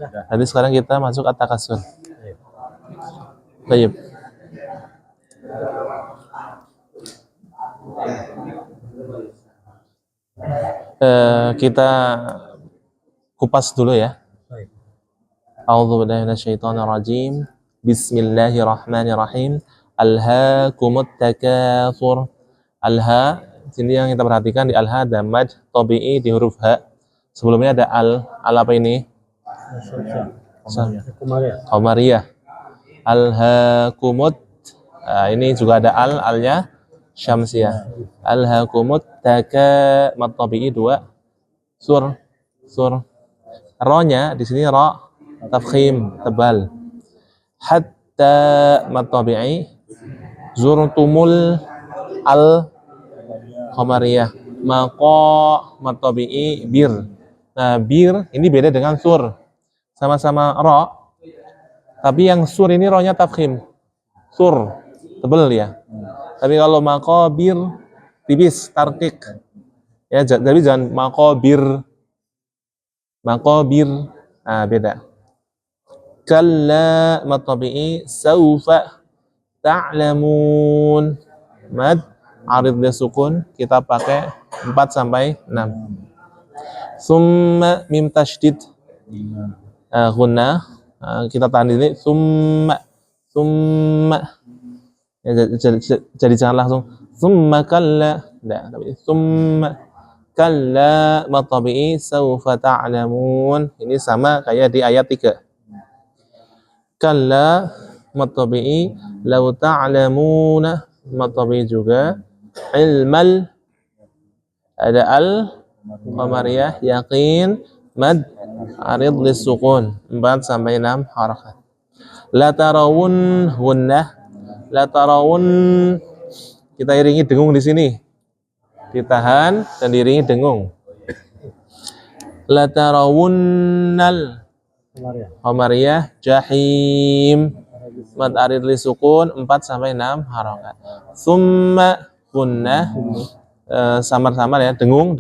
Jadi sekarang kita masuk at-takasur. Baik. Kita kupas dulu ya. A'udzubillahi minasyaitonirrajim. Bismillahirrahmanirrahim. Alhaakumut takatsur. Alha, sini yang kita perhatikan di alha ada mad tabi'i di huruf ha. Sebelumnya ada al apa ini? Qamariyah. Alhaakumut. Ini juga ada alnya syamsiyah. Alhaakumut mad tabi'i 2 sur. Ra-nya di sini ra tafkhim tebal. Hatta mad tabi'i zurtumul al qamariyah. Maqa mad tabi'i bir. Nah, bir ini beda dengan sur. Sama-sama ra, tapi yang sur ini ra-nya tafkhim. Sur tebal ya. Tapi kalau maqabir tipis tarqiq. Ya, tapi jangan maqabir. Nah, beda. Kalla mad tabi'i saufa ta'lamun. Mad arid li sukun kita pakai 4 sampai 6. Summa mim tasydid gunna kita tahan di sini summa ya, jadi jangan langsung summa kalla, enggak, tapi summa kalla mad tabi'i saufa ta'lamun. Ini sama kayak di ayat 3. Kalla mad tabi'i law ta'lamuna mad tabi'i juga. Ilmal ada al qamariyah yaqin mad arid lis sukun 4 sampai 6 harakat. La tarawun gunnah. La tarawun kita iringi dengung di sini. Ditahan dan diiringi dengung. La tarawunnal qamariyah jahim mad arid li sukun 4 sampai 6 harakat. Summa gunnah samar-samar ya, dengung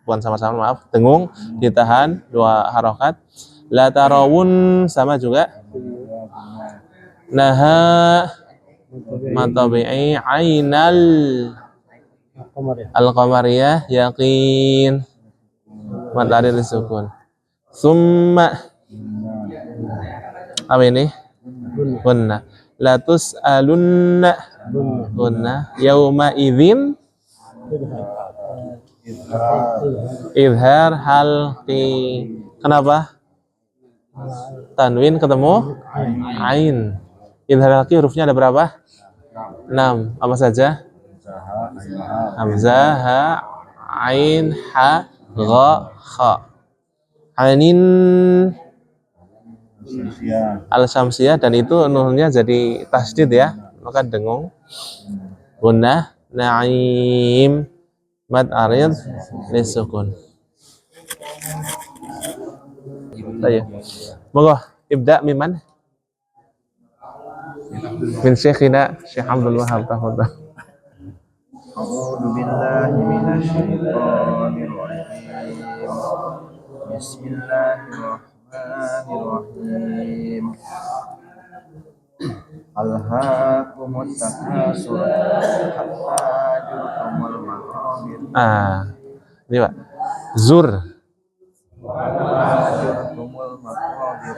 bukan sama-sama, maaf, dengung ditahan 2 harakat. La tarawun sama juga. Naha mad tabi'i ainal al-qamariyah yaqin mad arid li sukun. Summa apa ini? Gunna. La tus'alunna gunna yauma idzin idhar halqi. Kenapa? Tanwin ketemu ain. Idhar halqi hurufnya ada berapa? 6. Apa saja? Hamzah, ha, ain, ha, gha, kha. Ainin al-syamsiyah dan itu nunnya jadi tasdid ya, maka dengung. Gunnah na'im mad arid lis sukun. Baik. Monggo ibda miman min syekhina Syekh Abdul Wahab tafadhal. A'udzu billahi minasyaitonir rajim. Bismillahirrahmanirrahim. Alhaakumut takatsur hatta zurtumul maqabir. Ini Pak. Zur. Zurtumul maqabir.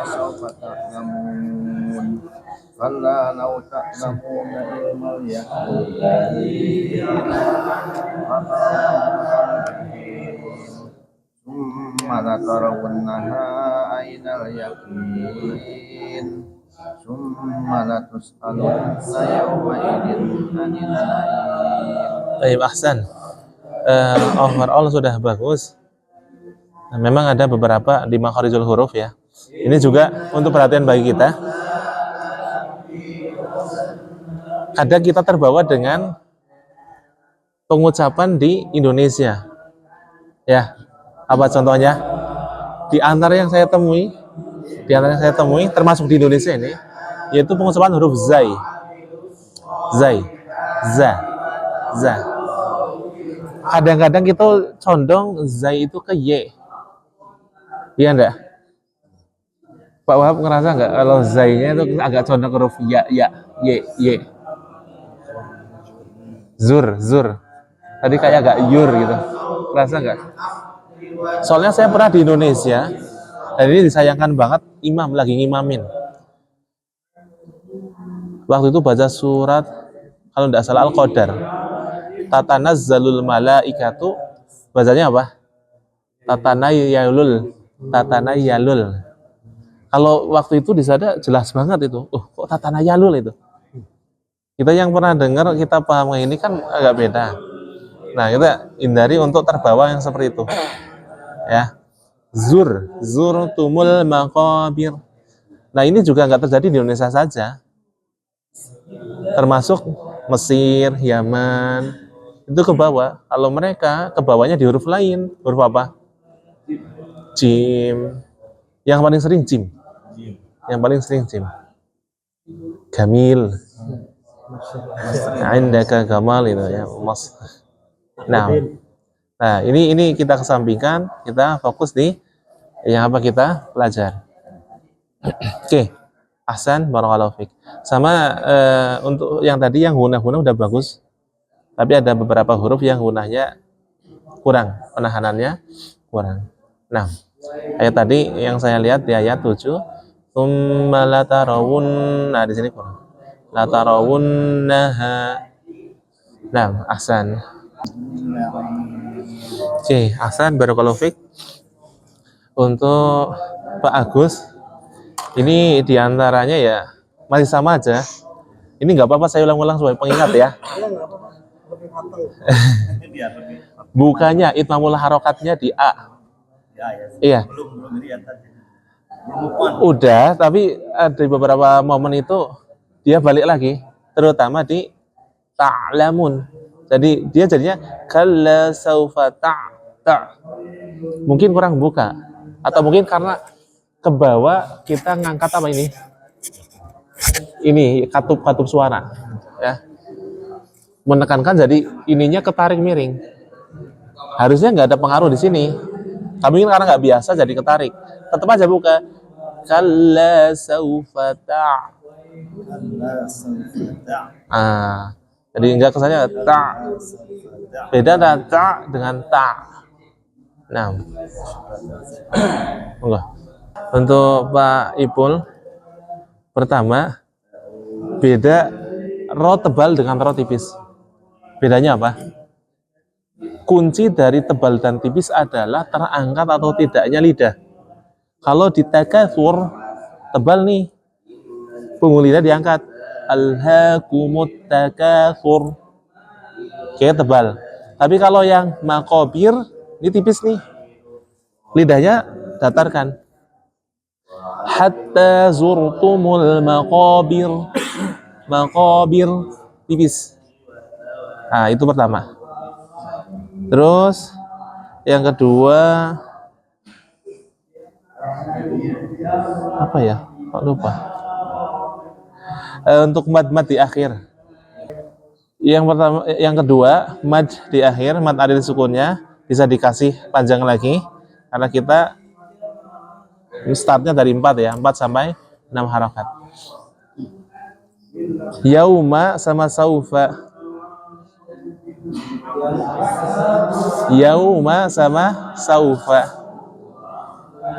Saufa ta'lamun. Fala law ta'lamuna ilmal yaqin. Summa la tarawunnaha ainal yaqin. Summa la tus'alunna yawma idzin 'anil na'im. Baik, ahsan. Overall sudah bagus. Nah, memang ada beberapa di makharijul huruf ya. Ini juga untuk perhatian bagi kita. Kadang kita terbawa dengan pengucapan di Indonesia. Ya, apa contohnya? Di antara yang saya temui, termasuk di Indonesia ini, yaitu pengucapan huruf zai. Zai, za, za. kadang-kadang kita condong zai itu ke y. Iya enggak? Pak Wahab ngerasa nggak kalau zai-nya itu agak condong ke huruf ya, y. Zur. Tadi kayak agak yur gitu. Ngerasa nggak? Soalnya saya pernah di Indonesia, dan ini disayangkan banget, imam lagi ngimamin. Waktu itu baca surat, kalau tidak salah Al-Qadar. Tatanazzalul malaikatu, bacanya apa? Tatanayalul. Kalau waktu itu di sana jelas banget itu. Kok tatanayalul itu? Kita yang pernah dengar, kita paham ini kan agak beda. Nah, kita hindari untuk terbawa yang seperti itu. Ya. Zur tumul maqabir. Nah, ini juga nggak terjadi di Indonesia saja. Termasuk Mesir, Yaman, itu ke bawah. Kalau mereka ke bawahnya di huruf lain. Huruf apa? Jim. Yang paling sering jim. Gamil. Indaka gamal itu ya, mas. Nah, ini kita kesampingkan, kita fokus di yang apa kita pelajari. Oke. Ahsan, barakallahu fiik. Sama untuk yang tadi yang hunah-hunah udah bagus. Tapi ada beberapa huruf yang hunahnya kurang, penahanannya kurang. Nah, ayat tadi yang saya lihat di ayat 7, tsumma latarawun. Nah, di sini kurang. Latarawunnaha. Nah, ahsan. Oke, ahsan, barakallahu fiik. Untuk Pak Agus, ini diantaranya ya masih sama aja. Ini nggak apa-apa saya ulang-ulang sebagai pengingat ya. Bukannya itmamul harokatnya di A. Iya. Udah, tapi ada beberapa momen itu dia balik lagi, terutama di ta'lamun. Jadi dia jadinya kalla saufa ta. Mungkin kurang buka, atau mungkin karena ke bawah kita ngangkat apa ini? Ini katup suara, ya. Menekankan jadi ininya ketarik miring. Harusnya nggak ada pengaruh di sini. Tapi karena nggak biasa jadi ketarik. Tetap aja buka. Kalla saufa ta. Jadi enggak kesannya ta. Beda ta dengan ta. Nah. Enggak. Untuk Pak Ipul, pertama beda ro tebal dengan ro tipis. Bedanya apa? Kunci dari tebal dan tipis adalah terangkat atau tidaknya lidah. Kalau di takatsur tebal nih, punggung lidah diangkat. Alhaakumut takatsur. Kayak tebal. Tapi kalau yang maqabir ini tipis nih. Lidahnya datarkan. Hatta zurtumul maqabir. Maqabir tipis. Nah, itu pertama. Terus yang kedua apa ya? Kok lupa. Untuk mad di akhir. Yang pertama, yang kedua, mad di akhir, mad adil sukunnya bisa dikasih panjang lagi karena kita startnya dari 4 ya, 4 sampai 6 harokat. Yauma sama saufa. Yauma sama saufa.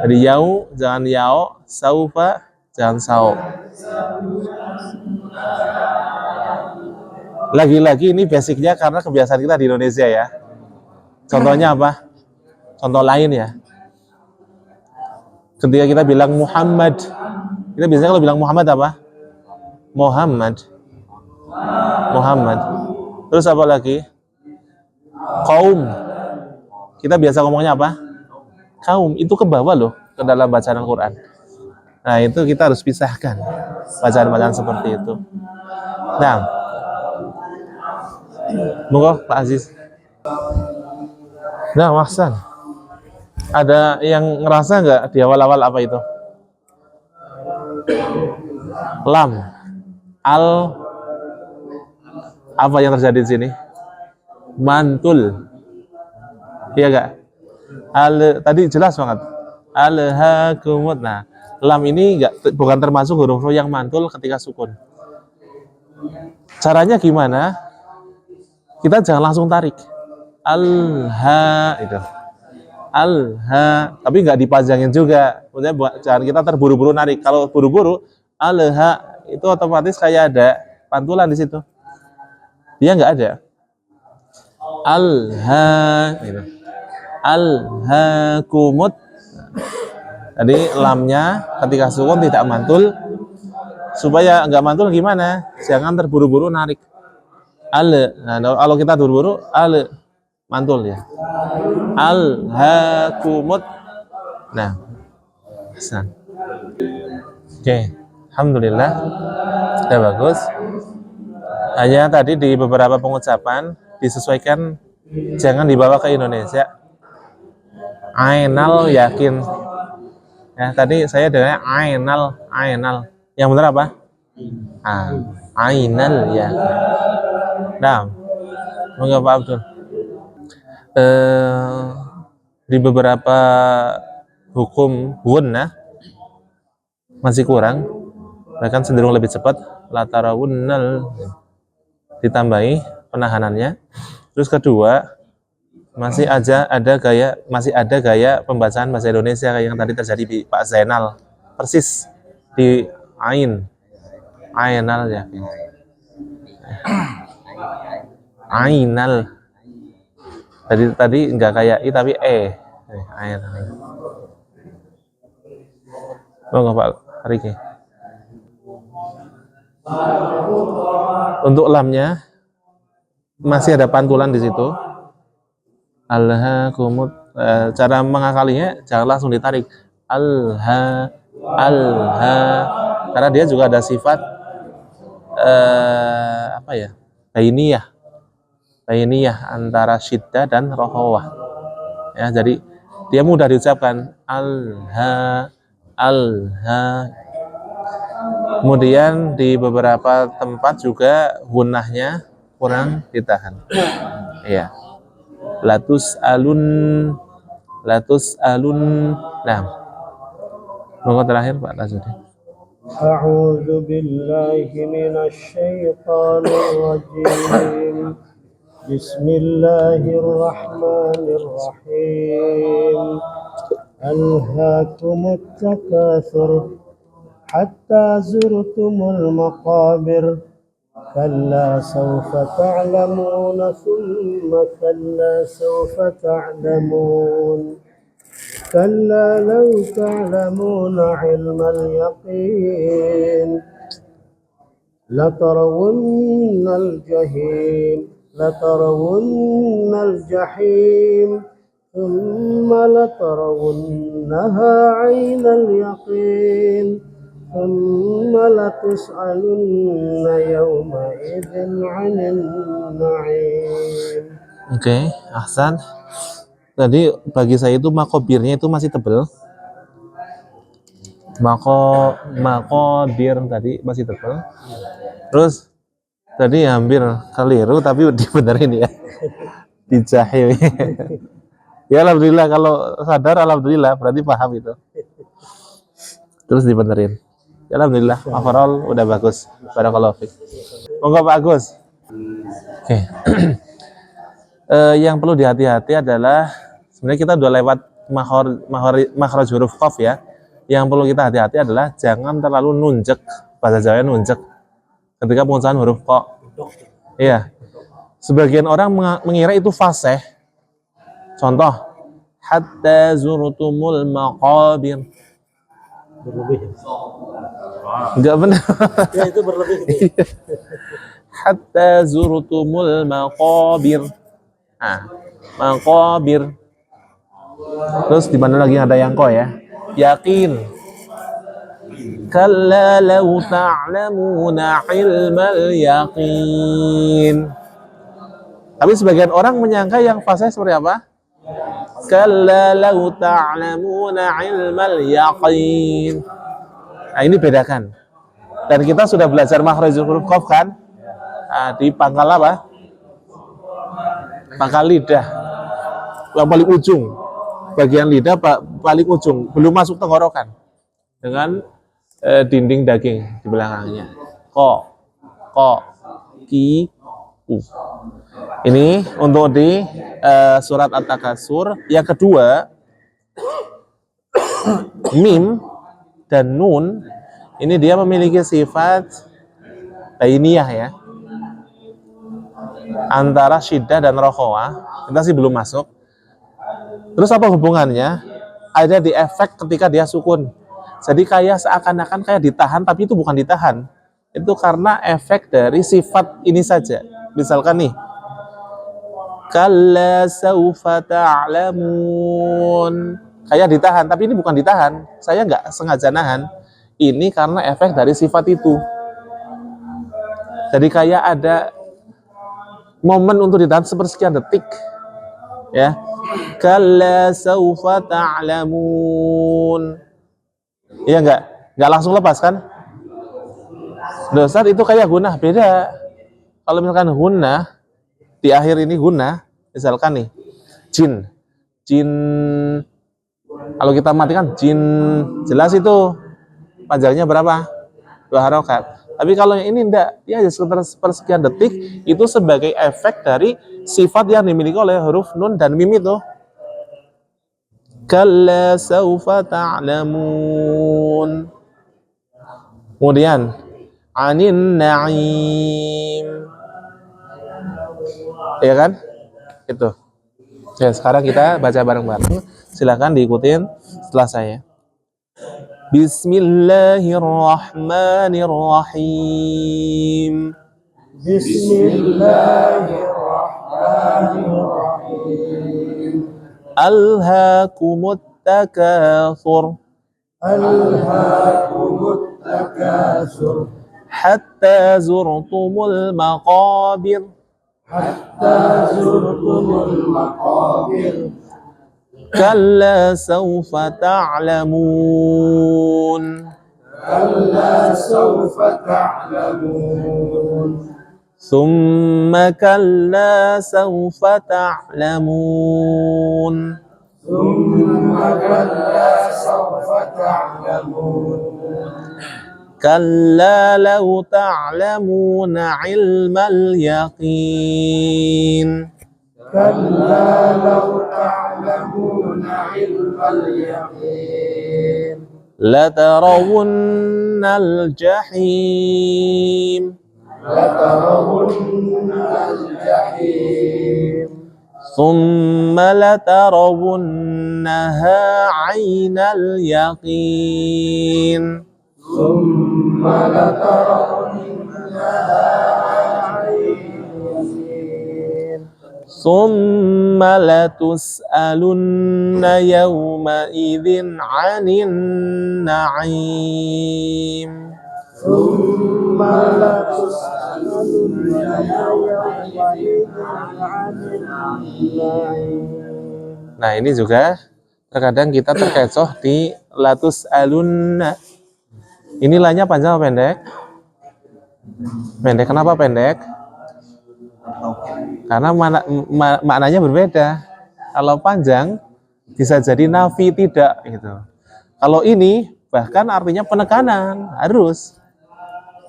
Jadi yau jangan yao, saufa jangan sao. Lagi-lagi ini basicnya karena kebiasaan kita di Indonesia ya. Contohnya apa? Contoh lain ya. Ketika kita bilang Muhammad, kita biasanya kalau bilang Muhammad apa? Muhammad. Terus apa lagi? Kaum. Kita biasa ngomongnya apa? Kaum. Itu ke bawah loh, ke dalam bacaan Al-Quran. Nah, itu kita harus pisahkan bacaan-bacaan seperti itu. Nah, monggo Pak Aziz. Nah, Mahsan, ada yang ngerasa nggak di awal-awal apa itu? Lam, al, apa yang terjadi di sini? Mantul. Iya enggak? Tadi jelas banget. Alhaakumut. Nah, lam ini bukan termasuk huruf ro yang mantul ketika sukun. Caranya gimana? Kita jangan langsung tarik. Alha itu. Alha, tapi nggak dipajangin juga. Maksudnya jangan kita terburu-buru narik. Kalau buru-buru, alha itu otomatis kayak ada pantulan di situ. Dia nggak ada. Alha, gitu. Alhaakumut. Jadi lamnya ketika sukun tidak mantul. Supaya nggak mantul gimana? Jangan terburu-buru narik. Nah, kalau kita terburu-buru, mantul ya. Alhaakumut. Nah, pesan. Oke, alhamdulillah, sudah bagus. Hanya tadi di beberapa pengucapan disesuaikan, jangan dibawa ke Indonesia. Ainal yakin. Ya, tadi saya dengarnya ainal. Yang benar apa? Ainal yakin. Nah, monggo Pak Abdul. Di beberapa hukum gunnah masih kurang, bahkan cenderung lebih cepat. Latarawunnal ditambahi penahanannya. Terus kedua, masih ada gaya pembacaan bahasa Indonesia kayak yang tadi terjadi di Pak Zainal, persis di ainal ya. Ainal. Tadi enggak kayak i tapi ainal. Monggo Pak Riki. Untuk lamnya masih ada pantulan di situ. Alhaakumut. Cara mengakalinya jangan langsung ditarik. Alha. Karena dia juga ada sifat apa ya? Bainiyah antara syiddah dan rohawah. Ya, jadi dia mudah diucapkan. Alha. Kemudian di beberapa tempat juga gunnahnya kurang ditahan. Iya. Latus alun. Nah, monggo terakhir Pak Tasudi. A'udzu billahi minasy syaithanir rajim. Bismillahirrahmanirrahim. Alhaakumut takatsur hatta zurtumul maqabir. كلا سوف تعلمون ثم كلا سوف تعلمون كلا لو تعلمون علم اليقين لترون الجحيم ثم لترونها عين اليقين ثم لتسألن يومئذ عن النعيم. Oke, ahsan. Tadi bagi saya itu makobirnya itu masih tebel. Makobir tadi masih tebel. Terus tadi hampir keliru tapi dibenerin ya. Dijahil. Ya alhamdulillah, kalau sadar alhamdulillah, berarti paham itu. Terus dibenerin. Ya, alhamdulillah, overall udah bagus. Barakallahu fiik. Monggo Pak Agus. Oke. Yang perlu dihati-hati adalah sebenarnya kita udah lewat makhraj huruf qaf ya. Yang perlu kita hati-hati adalah jangan terlalu nunjek, bahasa Jawa nunjek ketika pengucapan huruf qa. Iya. Sebagian orang mengira itu fasih. Contoh, hatta zurtumul maqabir. Berlebih. Enggak benar. Ya itu berlebih. Hatta zurtumul maqabir. Maqabir. Terus di mana lagi ada yang ko ya? Yakin. Kalla law ta'lamuna ilmal yaqin. Tapi sebagian orang menyangka yang fasih seperti apa? Kalla law ta'lamuna ilmal yaqin. Nah, ini bedakan. Dan kita sudah belajar makhraj huruf qaf kan? Di pangkal apa? Pangkal lidah. yang paling ujung, bagian lidah paling ujung, belum masuk tenggorokan, dengan dinding daging di belakangnya. Ko, ki, u. Ini untuk di surat At-Takasur. Yang kedua, mim dan nun ini dia memiliki sifat bainiyah ya, antara syiddah dan rokhawah. Kita sih belum masuk. Terus apa hubungannya? Ada di efek ketika dia sukun. Jadi kayak seakan-akan kayak ditahan, tapi itu bukan ditahan. Itu karena efek dari sifat ini saja. Misalkan nih, kalla saufa ta'lamun. Kayak ditahan, tapi ini bukan ditahan. Saya nggak sengaja nahan. Ini karena efek dari sifat itu. Jadi kayak ada momen untuk ditahan sepersekian detik. Ya. Kalla saufa ta'lamun. Iya nggak langsung lepas kan? Dosar itu kayak gunah, beda. Kalau misalkan gunah, di akhir ini gunah, misalkan nih, jin. Kalau kita matikan jin, jelas itu panjangnya berapa? 2 harokat. Tapi kalau yang ini enggak, dia hanya sepersekian detik, itu sebagai efek dari sifat yang dimiliki oleh huruf nun dan mim itu. Kalla saufa ta'lamun. Kemudian anin na'im. Ya kan? Itu. Ya, sekarang kita baca bareng-bareng. Silakan diikutin setelah saya. Bismillahirrahmanirrahim. Bismillahirrahmanirrahim. Alhaakumut takatsur. Alhaakumut takatsur. Hatta zurtumul maqabir. Hatta zurtumul maqabir. Kalla sawfa ta'lamun. Kalla sawfa ta'lamun. Thumma kalla sawfa ta'lamun. Thumma kalla sawfa ta'lamun. Kalla law ta'lamuna ilmal yaqin. Kalla law ta'lamuna ilmal yaqin. Latarawunnal jahim. Latarawunnal jahim. ثم لترونها عين اليقين. ثم لترونها عين اليقين. ثم لتسألن يومئذ عن النعيم. ثم لتسألن يومئذ عن النعيم. Nah, ini juga terkadang kita terkecoh di latus alunna. Ini lahnya panjang apa pendek? Pendek. Kenapa pendek? Karena maknanya berbeda. Kalau panjang bisa jadi nafi tidak gitu. Kalau ini bahkan artinya penekanan, harus,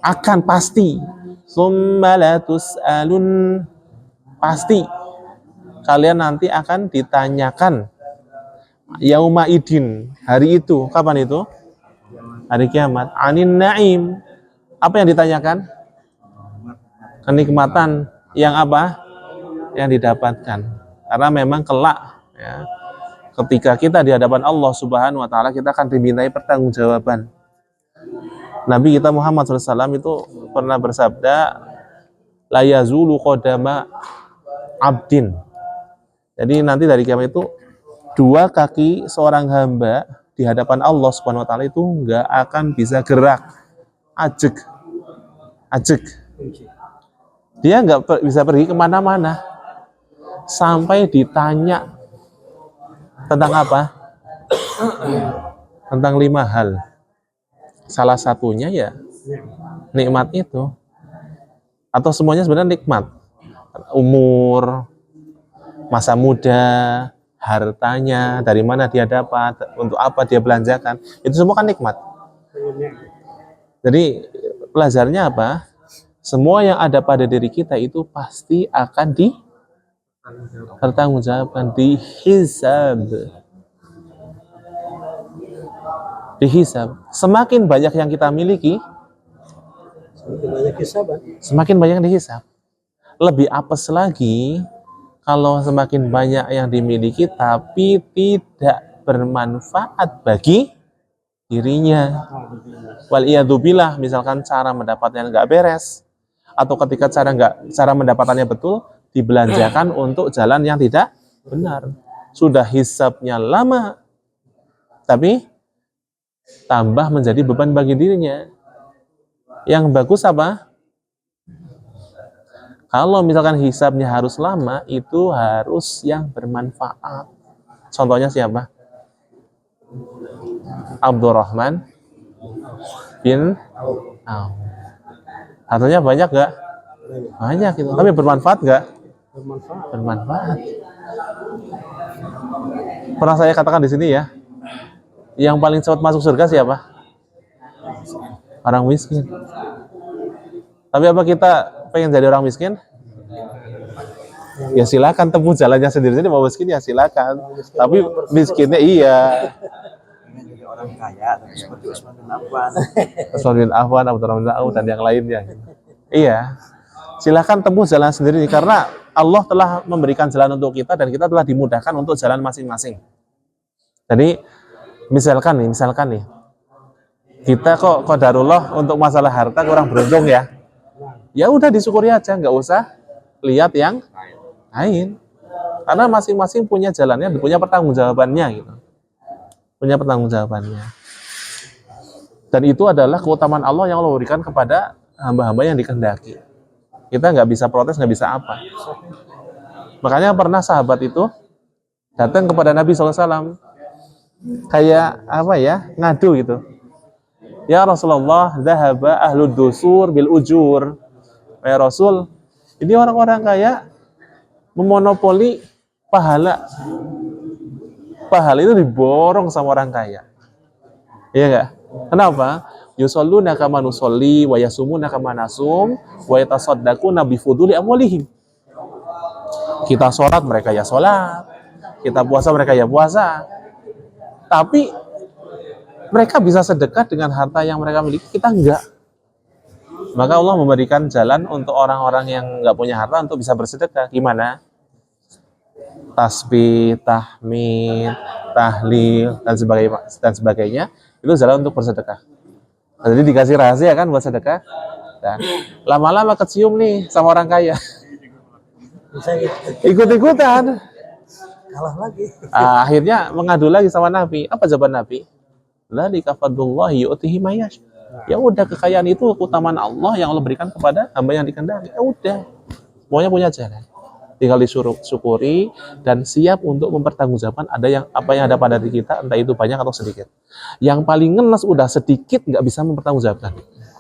akan, pasti. Tsumma latus'alun, pasti kalian nanti akan ditanyakan. Yauma idin, hari itu. Kapan itu? Hari kiamat. Anin na'im. Apa yang ditanyakan? Kenikmatan yang apa? Yang didapatkan. Karena memang kelak ya, ketika kita di hadapan Allah Subhanahu wa taala, kita akan dimintai pertanggungjawaban. Nabi kita Muhammad SAW itu pernah bersabda, la yazulu qadama abdin. Jadi nanti dari kiamat itu 2 kaki seorang hamba di hadapan Allah Subhanahu wa taala itu enggak akan bisa gerak. Ajek. Dia enggak bisa pergi kemana-mana sampai ditanya tentang apa? Tentang 5 hal. Salah satunya ya nikmat itu. Atau semuanya sebenarnya nikmat. Umur, masa muda, hartanya, dari mana dia dapat, untuk apa dia belanjakan, itu semua kan nikmat. Jadi pelajarannya apa? Semua yang ada pada diri kita itu pasti akan dipertanggungjawabkan, dihisab. Semakin banyak yang kita miliki, semakin banyak yang dihisab. Lebih apes lagi kalau semakin banyak yang dimiliki tapi tidak bermanfaat bagi dirinya. Waliyadzubillah, misalkan cara mendapatnya nggak beres, atau ketika cara mendapatkannya betul dibelanjakan untuk jalan yang tidak benar. Sudah hisabnya lama, tapi tambah menjadi beban bagi dirinya. Yang bagus apa? Kalau misalkan hisabnya harus lama, itu harus yang bermanfaat. Contohnya siapa? Abdurrahman bin Auf. Hartanya banyak gak? Banyak itu. Tapi bermanfaat gak? Bermanfaat. Pernah saya katakan di sini ya, yang paling cepat masuk surga siapa? Orang miskin. Tapi apa kita pengen jadi orang miskin? Ya silakan, tempuh jalannya sendiri. Mau miskin ya silakan. Tapi miskinnya iya. Jadi orang kaya tapi seperti Utsman bin Affan. Utsman bin Affan, Abdurrahman bin Auf dan yang lainnya. Iya. Silakan tempuh jalan sendiri karena Allah telah memberikan jalan untuk kita dan kita telah dimudahkan untuk jalan masing-masing. Jadi misalkan nih, kita kok qadarullah untuk masalah harta kurang beruntung ya. Ya udah disyukuri aja, nggak usah lihat yang lain. Karena masing-masing punya jalannya, punya pertanggungjawabannya gitu. Punya pertanggungjawabannya. Dan itu adalah keutamaan Allah yang Allah berikan kepada hamba-hamba yang dikehendaki. Kita nggak bisa protes, nggak bisa apa. Makanya pernah sahabat itu datang kepada Nabi SAW kayak apa ya, ngadu gitu. Ya Rasulullah, dhahaba ahlud dusur bil ujur. Ya Rasul, ini orang-orang kaya memonopoli pahala. Pahala itu diborong sama orang kaya. Iya enggak? Kenapa? Yusalluna kama nusolli wa yasumuna kama nasum wa yatasaddaquna bi fuduli amwalihim. Kita sholat, mereka ya sholat. Kita puasa, mereka ya puasa. Tapi mereka bisa sedekah dengan harta yang mereka miliki, kita enggak. Maka Allah memberikan jalan untuk orang-orang yang enggak punya harta untuk bisa bersedekah. Gimana? Tasbih, tahmid, tahlil, dan sebagainya. Itu jalan untuk bersedekah. Jadi dikasih rahasia kan buat sedekah. Dan lama-lama kecium nih sama orang kaya. Ikut-ikutan. Kalah lagi. Akhirnya mengadu lagi sama Nabi. Apa jawaban Nabi? Dzalika fadlullahi yu'tihi may yasha. Ya udah, kekayaan itu keutamaan Allah yang Allah berikan kepada hamba yang dikehendaki. Ya udah. Semuanya punya jalan. Tinggal disyukuri dan siap untuk mempertanggungjawabkan apa yang ada pada diri kita, entah itu banyak atau sedikit. Yang paling ngenes udah sedikit nggak bisa mempertanggungjawabkan.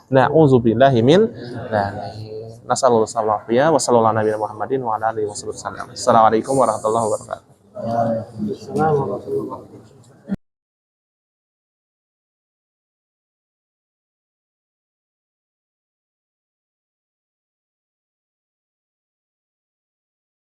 Na'udzubillahi min dzalik. Nasallallahu alaihi wasallam Nabi Muhammadin wa ala alihi wasallam. Assalamualaikum warahmatullahi wabarakatuh. Assalamualaikum warahmatullahi wabarakatuh.